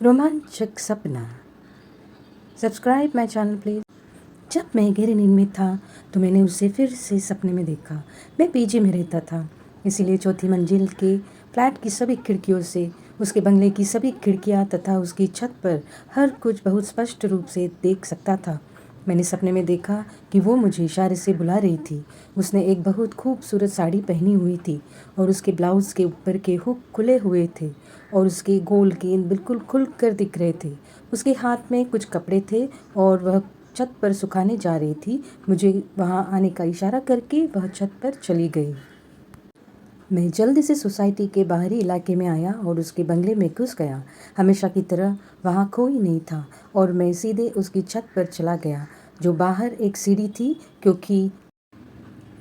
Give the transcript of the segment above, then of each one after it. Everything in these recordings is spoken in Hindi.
रोमांचक सपना। Subscribe my channel please. जब मैं गहरी नींद में था तो मैंने उसे फिर से सपने में देखा। मैं पीजी में रहता था, इसीलिए चौथी मंजिल के फ्लैट की सभी खिड़कियों से उसके बंगले की सभी खिड़कियां तथा उसकी छत पर हर कुछ बहुत स्पष्ट रूप से देख सकता था। मैंने सपने में देखा कि वो मुझे इशारे से बुला रही थी। उसने एक बहुत खूबसूरत साड़ी पहनी हुई थी और उसके ब्लाउज़ के ऊपर के हुक खुले हुए थे और उसके गोल गेंद बिल्कुल खुल कर दिख रहे थे। उसके हाथ में कुछ कपड़े थे और वह छत पर सुखाने जा रही थी। मुझे वहाँ आने का इशारा करके वह छत पर चली गई। मैं जल्दी से सोसाइटी के बाहरी इलाके में आया और उसके बंगले में घुस गया। हमेशा की तरह वहाँ कोई नहीं था और मैं सीधे उसकी छत पर चला गया, जो बाहर एक सीढ़ी थी, क्योंकि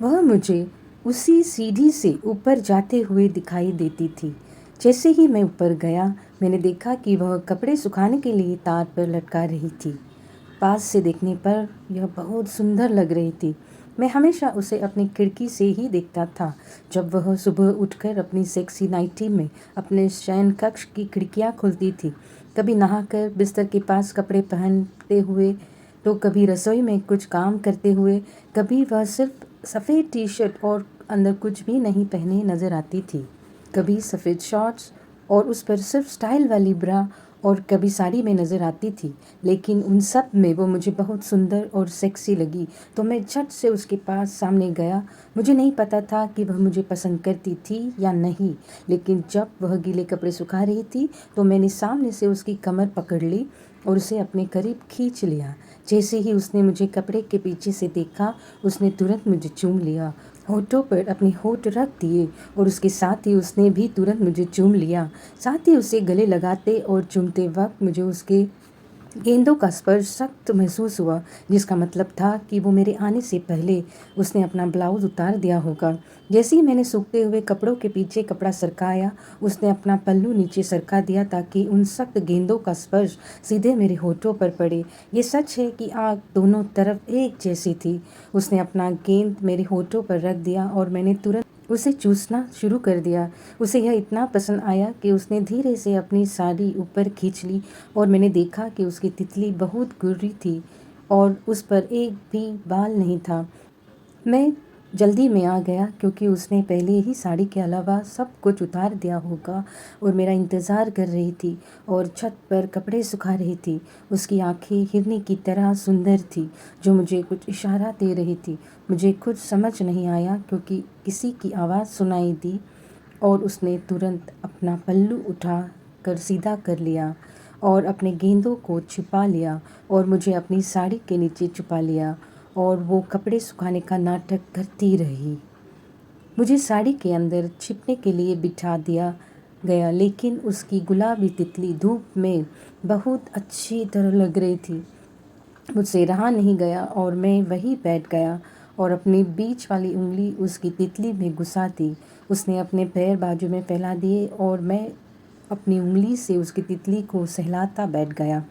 वह मुझे उसी सीढ़ी से ऊपर जाते हुए दिखाई देती थी। जैसे ही मैं ऊपर गया, मैंने देखा कि वह कपड़े सुखाने के लिए तार पर लटका रही थी। पास से देखने पर यह बहुत सुंदर लग रही थी। मैं हमेशा उसे अपनी खिड़की से ही देखता था, जब वह सुबह उठकर अपनी सेक्सी नाइटी में अपने शयन कक्ष की खिड़कियां खोलती थी। कभी नहाकर बिस्तर के पास कपड़े पहनते हुए, तो कभी रसोई में कुछ काम करते हुए, कभी वह सिर्फ सफ़ेद टी शर्ट और अंदर कुछ भी नहीं पहने नज़र आती थी। कभी सफ़ेद शॉर्ट्स और उस पर सिर्फ स्टाइल वाली ब्रा, और कभी साड़ी में नज़र आती थी। लेकिन उन सब में वो मुझे बहुत सुंदर और सेक्सी लगी, तो मैं झट से उसके पास सामने गया। मुझे नहीं पता था कि वह मुझे पसंद करती थी या नहीं, लेकिन जब वह गीले कपड़े सुखा रही थी तो मैंने सामने से उसकी कमर पकड़ ली और उसे अपने करीब खींच लिया। जैसे ही उसने मुझे कपड़े के पीछे से देखा, उसने तुरंत मुझे चूम लिया, होठों पर अपने होठ रख दिए और उसके साथ ही उसने भी तुरंत मुझे चूम लिया। साथ ही उसे गले लगाते और चूमते वक्त मुझे उसके गेंदों का स्पर्श सख्त महसूस हुआ, जिसका मतलब था कि वो मेरे आने से पहले उसने अपना ब्लाउज उतार दिया होगा। जैसे ही मैंने सूखते हुए कपड़ों के पीछे कपड़ा सरकाया, उसने अपना पल्लू नीचे सरका दिया ताकि उन सख्त गेंदों का स्पर्श सीधे मेरे होठों पर पड़े। ये सच है कि आग दोनों तरफ एक जैसी थी। उसने अपना गेंद मेरे होठों पर रख दिया और मैंने तुरंत उसे चूसना शुरू कर दिया। उसे यह इतना पसंद आया कि उसने धीरे से अपनी साड़ी ऊपर खींच ली और मैंने देखा कि उसकी तितली बहुत गोरी थी और उस पर एक भी बाल नहीं था। मैं जल्दी में आ गया क्योंकि उसने पहले ही साड़ी के अलावा सब कुछ उतार दिया होगा और मेरा इंतज़ार कर रही थी और छत पर कपड़े सुखा रही थी। उसकी आंखें हिरनी की तरह सुंदर थी, जो मुझे कुछ इशारा दे रही थी। मुझे कुछ समझ नहीं आया क्योंकि किसी की आवाज़ सुनाई दी और उसने तुरंत अपना पल्लू उठा कर सीधा कर लिया और अपने गेंदों को छिपा लिया और मुझे अपनी साड़ी के नीचे छुपा लिया और वो कपड़े सुखाने का नाटक करती रही। मुझे साड़ी के अंदर छिपने के लिए बिठा दिया गया, लेकिन उसकी गुलाबी तितली धूप में बहुत अच्छी तरह लग रही थी। मुझसे रहा नहीं गया और मैं वहीं बैठ गया और अपनी बीच वाली उंगली उसकी तितली में घुसा दी। उसने अपने पैर बाजू में फैला दिए और मैं अपनी उंगली से उसकी तितली को सहलाता बैठ गया।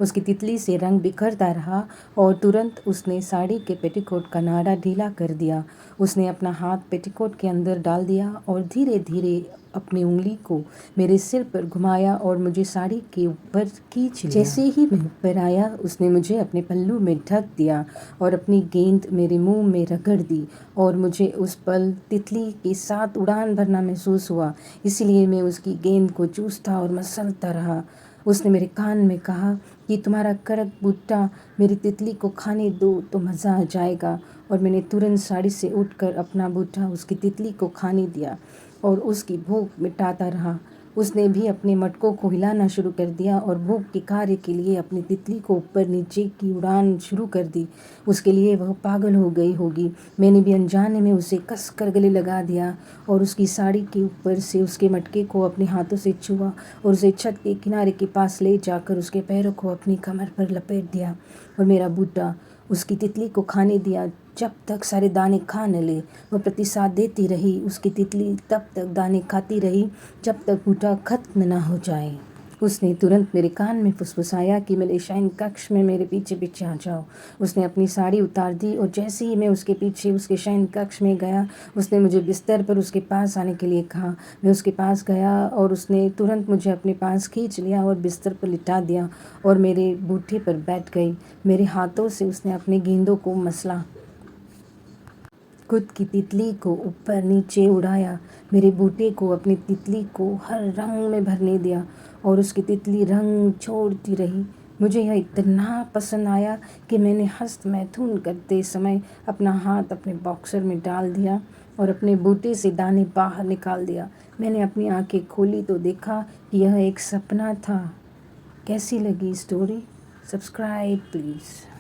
उसकी तितली से रंग बिखरता रहा और तुरंत उसने साड़ी के पेटीकोट का नाड़ा ढीला कर दिया। उसने अपना हाथ पेटीकोट के अंदर डाल दिया और धीरे धीरे अपनी उंगली को मेरे सिर पर घुमाया और मुझे साड़ी के ऊपर खींच लिया। जैसे ही मैं ऊपर आया, उसने मुझे अपने पल्लू में ढक दिया और अपनी गेंद मेरे मुंह में रगड़ दी और मुझे उस पल तितली के साथ उड़ान भरना महसूस हुआ। इसलिए मैं उसकी गेंद को चूसता और मसलता रहा। उसने मेरे कान में कहा कि तुम्हारा कड़क बूटा मेरी तितली को खाने दो तो मज़ा आ जाएगा, और मैंने तुरंत साड़ी से उठकर अपना बूटा उसकी तितली को खाने दिया और उसकी भूख मिटाता रहा। उसने भी अपने मटकों को हिलाना शुरू कर दिया और भूख के कार्य के लिए अपनी तितली को ऊपर नीचे की उड़ान शुरू कर दी। उसके लिए वह पागल हो गई होगी। मैंने भी अनजाने में उसे कस कर गले लगा दिया और उसकी साड़ी के ऊपर से उसके मटके को अपने हाथों से छुआ और उसे छत के किनारे के पास ले जाकर उसके पैरों को अपनी कमर पर लपेट दिया और मेरा बूटा उसकी तितली को खाने दिया। जब तक सारे दाने खा न ले, वह प्रतिसाद देती रही। उसकी तितली तब तक दाने खाती रही जब तक बूटा खत्म न हो जाए। उसने तुरंत मेरे कान में फुसफुसाया कि मेरे शयन कक्ष में मेरे पीछे पीछे आ जाओ। उसने अपनी साड़ी उतार दी और जैसे ही मैं उसके पीछे उसके शयन कक्ष में गया, उसने मुझे बिस्तर पर उसके पास आने के लिए कहा। मैं उसके पास गया और उसने तुरंत मुझे अपने पास खींच लिया और बिस्तर पर लिटा दिया और मेरे बूटे पर बैठ गई। मेरे हाथों से उसने अपने गेंदों को मसला, खुद की तितली को ऊपर नीचे उड़ाया, मेरे बूटे को अपनी तितली को हर रंग में भरने दिया और उसकी तितली रंग छोड़ती रही। मुझे यह इतना पसंद आया कि मैंने हस्त मैथुन करते समय अपना हाथ अपने बॉक्सर में डाल दिया और अपने बूटे से दाने बाहर निकाल दिया। मैंने अपनी आंखें खोली तो देखा कि यह एक सपना था। कैसी लगी स्टोरी? Subscribe please.